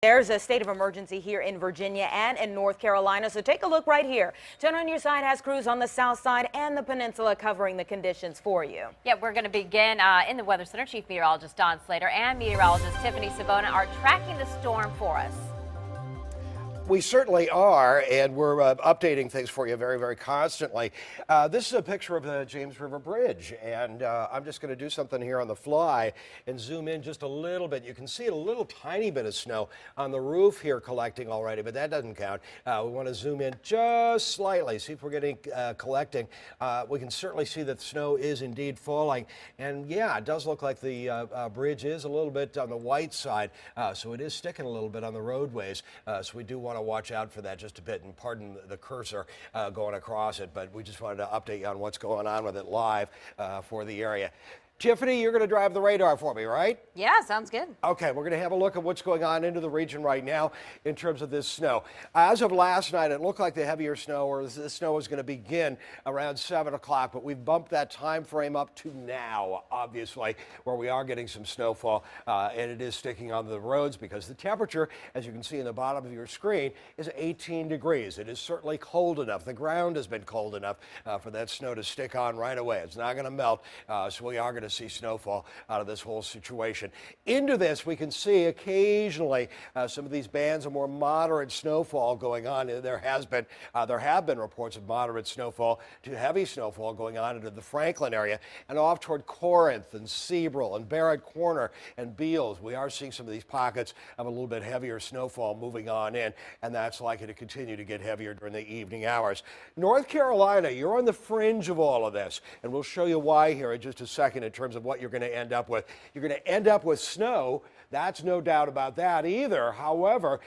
There's a state of emergency here in Virginia and in North Carolina, so take a look right here. 10 on your side has crews on the south side and the peninsula covering the conditions for you. Yeah, we're going to begin in the Weather Center. Chief Meteorologist Don Slater and meteorologist Tiffany Savona are tracking the storm for us. We certainly are, and we're updating things for you very, very constantly. This is a picture of the James River Bridge, and I'm just going to do something here on the fly and zoom in just a little bit. You can see a little tiny bit of snow on the roof here collecting already, but that doesn't count. We want to zoom in just slightly, see if we're getting collecting. We can certainly see that the snow is indeed falling, and yeah, it does look like the bridge is a little bit on the white side, so it is sticking a little bit on the roadways, so we do want to watch out for that just a bit, and pardon the cursor going across it, but we just wanted to update you on what's going on with it live for the area. Tiffany, you're going to drive the radar for me, right? Yeah, sounds good. Okay, we're going to have a look at what's going on into the region right now in terms of this snow. As of last night, it looked like the heavier snow, or the snow was going to begin around 7 o'clock, but we've bumped that time frame up to now, obviously, where we are getting some snowfall, and it is sticking on the roads because the temperature, as you can see in the bottom of your screen, is 18 degrees. It is certainly cold enough. The ground has been cold enough for that snow to stick on right away. It's not going to melt, so we are going to see snowfall out of this whole situation. Into this, we can see occasionally some of these bands of more moderate snowfall going on. There have been reports of moderate snowfall to heavy snowfall going on into the Franklin area and off toward Corinth and Sebril and Barrett Corner and Beals. We are seeing some of these pockets of a little bit heavier snowfall moving on in, and that's likely to continue to get heavier during the evening hours. North Carolina, you're on the fringe of all of this, and we'll show you why here in just a second in terms of what you're going to end up with. You're going to end up with snow. That's no doubt about that either. However,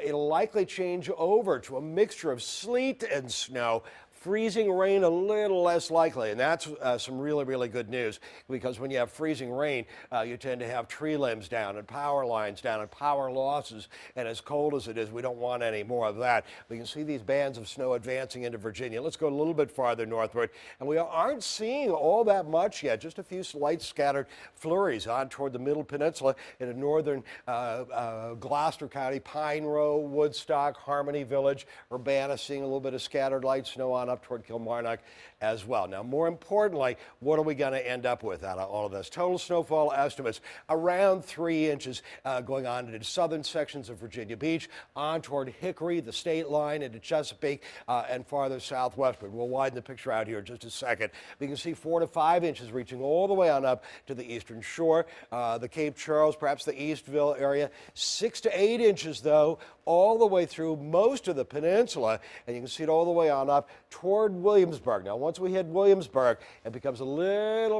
it'll likely change over to a mixture of sleet and snow. Freezing rain a little less likely, and that's some really, really good news, because when you have freezing rain, you tend to have tree limbs down and power lines down and power losses, and as cold as it is, we don't want any more of that. We can see these bands of snow advancing into Virginia. Let's go a little bit farther northward, and we aren't seeing all that much yet, just a few light scattered flurries on toward the Middle Peninsula into northern Gloucester County, Pine Row, Woodstock, Harmony Village, Urbana, seeing a little bit of scattered light snow on up toward Kilmarnock as well. Now, more importantly, what are we going to end up with out of all of this? Total snowfall estimates around 3 inches going on into southern sections of Virginia Beach, on toward Hickory, the state line, into Chesapeake, and farther southwestward. We'll widen the picture out here in just a second. We can see 4 to 5 inches reaching all the way on up to the eastern shore, the Cape Charles, perhaps the Eastville area. 6 to 8 inches, though, all the way through most of the peninsula, and you can see it all the way on up toward Williamsburg. Now, once we hit Williamsburg, it becomes a lot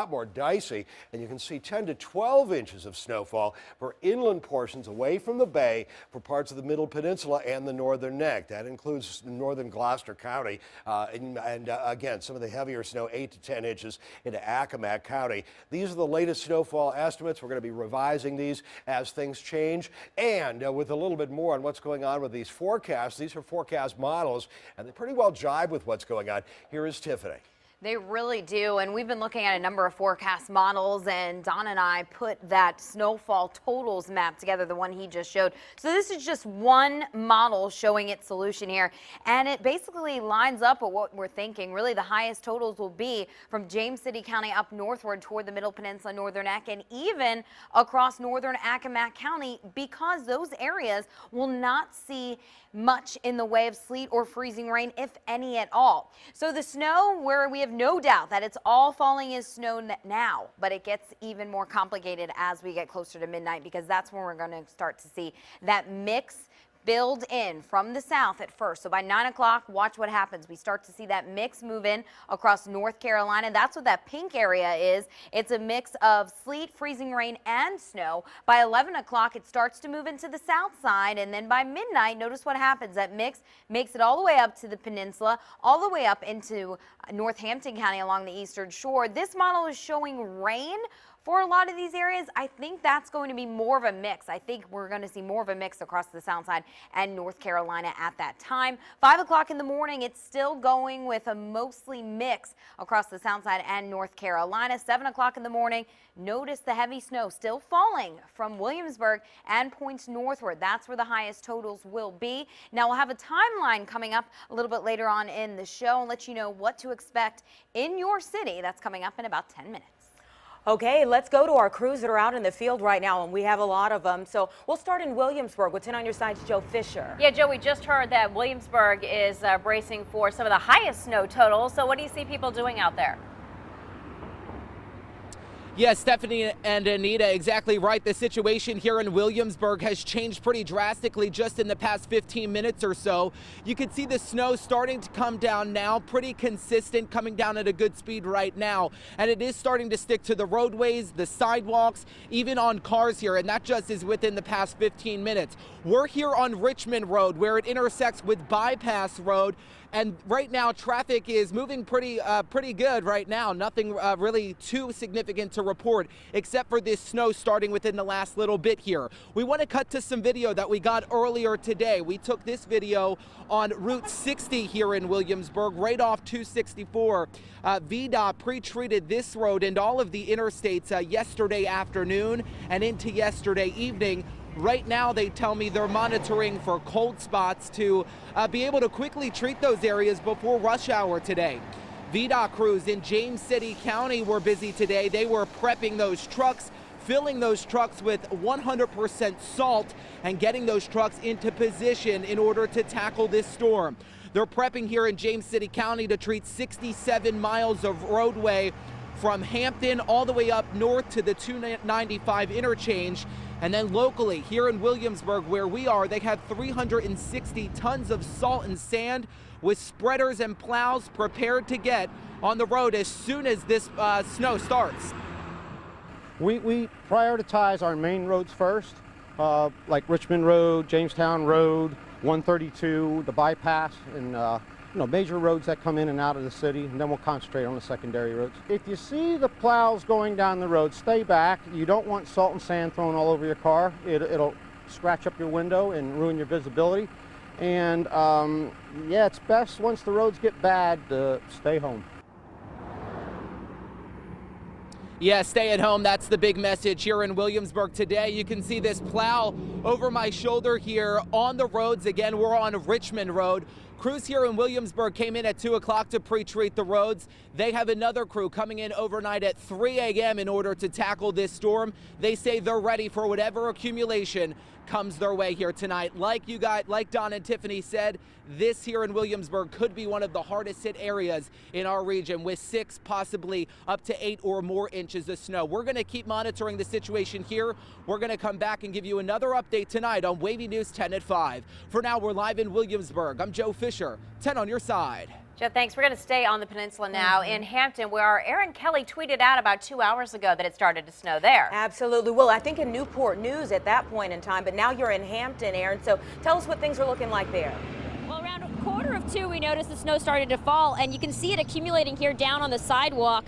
more dicey, and you can see 10 to 12 inches of snowfall for inland portions away from the bay for parts of the Middle Peninsula and the northern neck. That includes northern Gloucester County, and again, some of the heavier snow, 8 to 10 inches into Accomack County. These are the latest snowfall estimates. We're going to be revising these as things change, and with a little bit more on what's going on with these forecasts. These are forecast models, and they pretty well jibe with what's going on. Here is Tiffany. They really do, and we've been looking at a number of forecast models, and Don and I put that snowfall totals map together, the one he just showed. So this is just one model showing its solution here, and it basically lines up with what we're thinking. Really, the highest totals will be from James City County up northward toward the Middle Peninsula, Northern Neck, and even across northern Accomack County, because those areas will not see much in the way of sleet or freezing rain, if any at all. So the snow, where we have no doubt that it's all falling is snow now, but it gets even more complicated as we get closer to midnight, because that's when we're going to start to see that mix build in from the south at first. So by 9 o'clock, watch what happens. We start to see that mix move in across North Carolina. That's what that pink area is. It's a mix of sleet, freezing rain, and snow. By 11 o'clock, it starts to move into the south side, and then by midnight, notice what happens. That mix makes it all the way up to the peninsula, all the way up into Northampton County along the eastern shore. This model is showing rain for a lot of these areas, I think that's going to be more of a mix. I think we're going to see more of a mix across the South Side and North Carolina at that time. 5 o'clock in the morning, it's still going with a mostly mix across the South Side and North Carolina. 7 o'clock in the morning, notice the heavy snow still falling from Williamsburg and points northward. That's where the highest totals will be. Now, we'll have a timeline coming up a little bit later on in the show and let you know what to expect in your city. That's coming up in about 10 minutes. Okay, let's go to our crews that are out in the field right now, and we have a lot of them. So we'll start in Williamsburg with 10 on your side's Joe Fisher. Yeah, Joe, we just heard that Williamsburg is bracing for some of the highest snow totals. So what do you see people doing out there? Yes, Stephanie and Anita, exactly right. The situation here in Williamsburg has changed pretty drastically just in the past 15 minutes or so. You can see the snow starting to come down now, pretty consistent, coming down at a good speed right now. And it is starting to stick to the roadways, the sidewalks, even on cars here. And that just is within the past 15 minutes. We're here on Richmond Road, where it intersects with Bypass Road. And right now, traffic is moving pretty good right now. Nothing really too significant to report, except for this snow starting within the last little bit here. We want to cut to some video that we got earlier today. We took this video on Route 60 here in Williamsburg, right off 264. VDOT pre-treated this road and all of the interstates yesterday afternoon and into yesterday evening. Right now, they tell me they're monitoring for cold spots to be able to quickly treat those areas before rush hour today. VDOT crews in James City County were busy today. They were prepping those trucks, filling those trucks with 100% salt and getting those trucks into position in order to tackle this storm. They're prepping here in James City County to treat 67 miles of roadway from Hampton all the way up north to the 295 interchange. And then locally here in Williamsburg, where we are, they had 360 tons of salt and sand with spreaders and plows prepared to get on the road as soon as this snow starts. We prioritize our main roads first, like Richmond Road, Jamestown Road, 132, the bypass, and major roads that come in and out of the city, and then we'll concentrate on the secondary roads. If you see the plows going down the road, stay back. You don't want salt and sand thrown all over your car. It'll scratch up your window and ruin your visibility. And yeah, it's best once the roads get bad to stay home. Yeah, stay at home. That's the big message here in Williamsburg today. You can see this plow over my shoulder here on the roads. Again, we're on Richmond Road. Crews here in Williamsburg came in at 2 o'clock to pre-treat the roads. They have another crew coming in overnight at 3 a.m. in order to tackle this storm. They say they're ready for whatever accumulation comes their way here tonight. Like Don and Tiffany said, this here in Williamsburg could be one of the hardest hit areas in our region, with 6, possibly up to 8 or more inches of snow. We're going to keep monitoring the situation here. We're going to come back and give you another update tonight on WAVY News 10 at 5. For now, we're live in Williamsburg. I'm Joe Fisher, 10 on your side. Joe, thanks. We're going to stay on the peninsula now in Hampton, where our Aaron Kelly tweeted out about 2 hours ago that it started to snow there. Absolutely. Well, I think in Newport News at that point in time, but now you're in Hampton, Aaron. So tell us what things are looking like there. Well, around 1:45, we noticed the snow started to fall, and you can see it accumulating here down on the sidewalk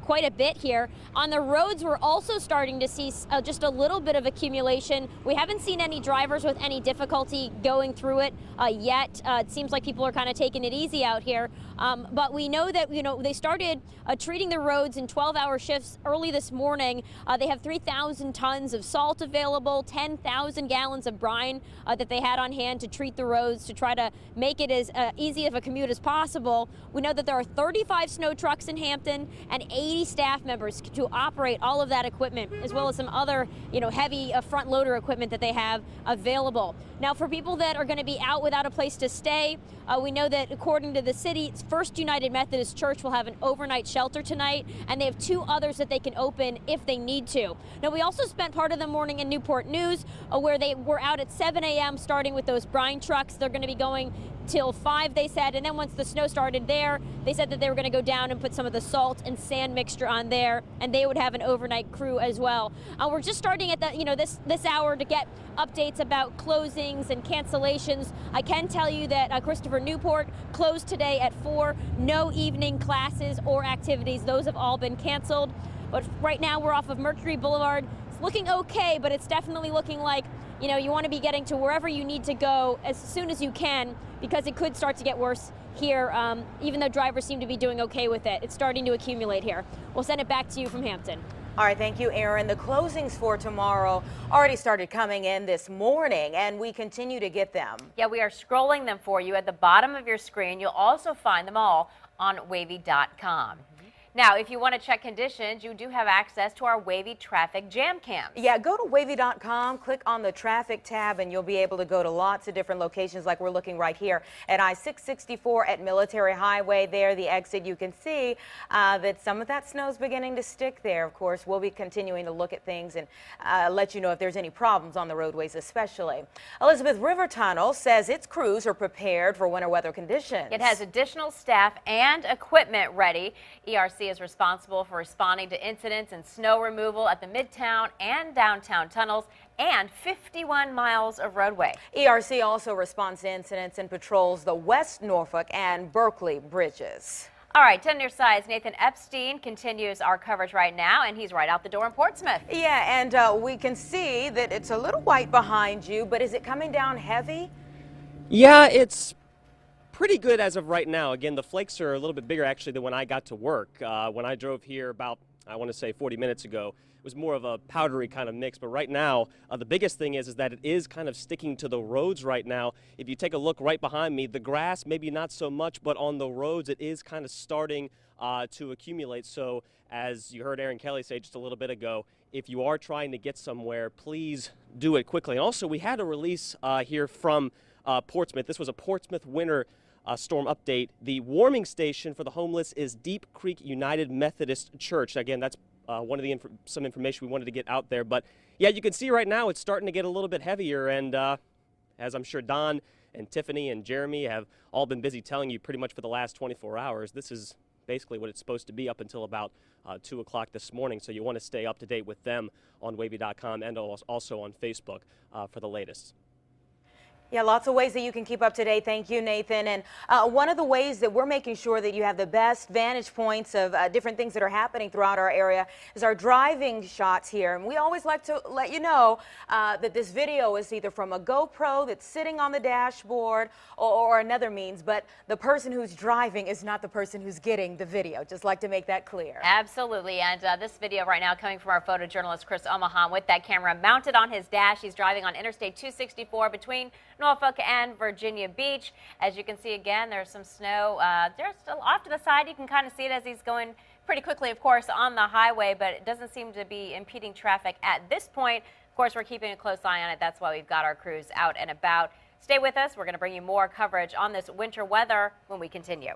quite a bit here. On the roads, we're also starting to see just a little bit of accumulation. We haven't seen any drivers with any difficulty going through it yet. It seems like people are kind of taking it easy out here. But we know that, they started treating the roads in 12-hour shifts early this morning. They have 3,000 tons of salt available, 10,000 gallons of brine that they had on hand to treat the roads to try to make it as easy of a commute as possible. We know that there are 35 snow trucks in Hampton and 80 staff members to operate all of that equipment, as well as some other, heavy front loader equipment that they have available. Now, for people that are going to be out without a place to stay, we know that according to the city, First United Methodist Church will have an overnight shelter tonight, and they have 2 others that they can open if they need to. Now, we also spent part of the morning in Newport News, where they were out at 7 a.m. starting with those brine trucks. They're going to be going till 5, they said, and then once the snow started there, they said that they were going to go down and put some of the salt and sand mixture on there, and they would have an overnight crew as well. We're just starting at the this hour to get updates about closings and cancellations. I can tell you that Christopher Newport closed today at 4. No evening classes or activities; those have all been canceled. But right now we're off of Mercury Boulevard. It's looking okay, but it's definitely looking like, you know, you want to be getting to wherever you need to go as soon as you can, because it could start to get worse here, even though drivers seem to be doing okay with it. It's starting to accumulate here. We'll send it back to you from Hampton. All right, thank you, Aaron. The closings for tomorrow already started coming in this morning, and we continue to get them. Yeah, we are scrolling them for you at the bottom of your screen. You'll also find them all on wavy.com. Now, if you want to check conditions, you do have access to our Wavy traffic jam cams. Yeah, go to wavy.com, click on the traffic tab, and you'll be able to go to lots of different locations like we're looking right here at I-664 at Military Highway. There, the exit, you can see that some of that snow is beginning to stick there. Of course, we'll be continuing to look at things and let you know if there's any problems on the roadways especially. Elizabeth River Tunnel says its crews are prepared for winter weather conditions. It has additional staff and equipment ready. ERC is responsible for responding to incidents and snow removal at the Midtown and downtown tunnels and 51 miles of roadway. ERC also responds to incidents and patrols the West Norfolk and Berkeley bridges. All right, 10 News Side's Nathan Epstein continues our coverage right now, and he's right out the door in Portsmouth. Yeah, and we can see that it's a little white behind you, but is it coming down heavy? Yeah, it's pretty good as of right now. Again, the flakes are a little bit bigger actually than when I got to work. When I drove here about, I want to say 40 minutes ago, it was more of a powdery kind of mix. But right now, the biggest thing is that it is kind of sticking to the roads right now. If you take a look right behind me, the grass, maybe not so much, but on the roads, it is kind of starting to accumulate. So as you heard Aaron Kelly say just a little bit ago, if you are trying to get somewhere, please do it quickly. And also, we had a release here from Portsmouth. This was a Portsmouth winter storm update. The warming station for the homeless is Deep Creek United Methodist Church. Again, that's one of the some information we wanted to get out there. But yeah, you can see right now it's starting to get a little bit heavier. And as I'm sure Don and Tiffany and Jeremy have all been busy telling you pretty much for the last 24 hours, this is basically what it's supposed to be up until about 2 o'clock this morning. So you want to stay up to date with them on wavy.com and also on Facebook for the latest. Yeah, lots of ways that you can keep up to date. Thank you, Nathan. And one of the ways that we're making sure that you have the best vantage points of different things that are happening throughout our area is our driving shots here. And we always like to let you know that this video is either from a GoPro that's sitting on the dashboard or another means, but the person who's driving is not the person who's getting the video. Just like to make that clear. Absolutely. And this video right now coming from our photojournalist Chris Omaha with that camera mounted on his dash. He's driving on Interstate 264 between Norfolk and Virginia Beach. As you can see again, there's some snow just off to the side. You can kind of see it as he's going pretty quickly, of course, on the highway, but it doesn't seem to be impeding traffic at this point. Of course, we're keeping a close eye on it. That's why we've got our crews out and about. Stay with us. We're going to bring you more coverage on this winter weather when we continue.